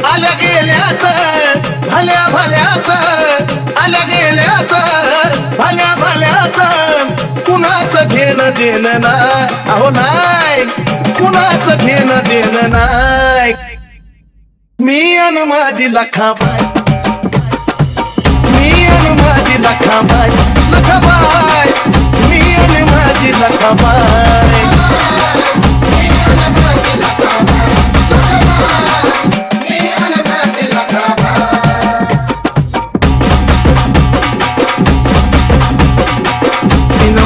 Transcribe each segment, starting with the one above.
आल्या गेल्याच भल्या भल्याच आल्या गेल्याच भल्या भल्याच कुणाचं घेणं देणं नाही अहो नाही कुणाचं घेणं देणं नाही मी अन माझी लखाबाई मी अन माझी लखाबाई लखाबाई मी अन माझी लखाबाई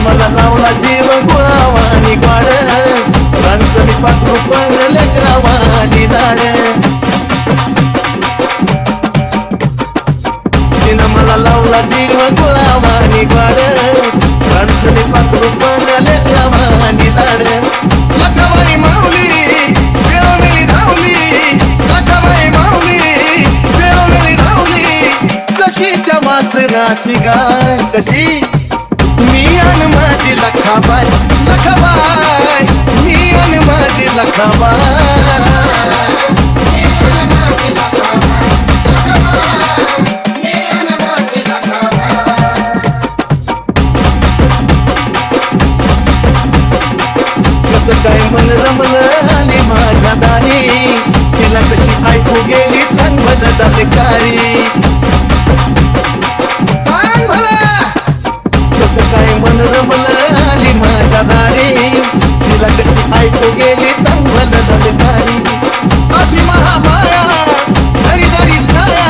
मला लावला जीव गुळावानी गाड रांचणी पाखरू पांगले ग्रावानी लाड तिनं मला लावला जीव गुळावानी गाड रांचणी पाखरू पांगले ग्रावानी लाड लखाबाई माऊली वेळोवेळी धावली लखाबाई माऊली वेळोवेळी धावली कशी त्या वासराची गाय कशी मी अन माझी लखाबाई लखाबाई मी अन माझी लखाबाई कसं काय मन रमलं आली माझ्या दारी तिला कशी ऐकू गेली चांगलं दलकारी कसं काय मन रमलं आली माझ्या दारी तिला कशी ऐकू गेली चांगलं दलकारी अशी महामाया घरीदारी साया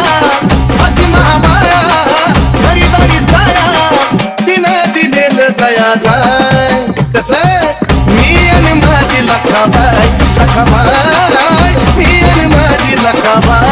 अशी महामाया घरीदारी साया तिनं दिलेलं जया जाय कसं मी आणि माझी लखाबाई लखाबाई मी आणि माझी लखाबाई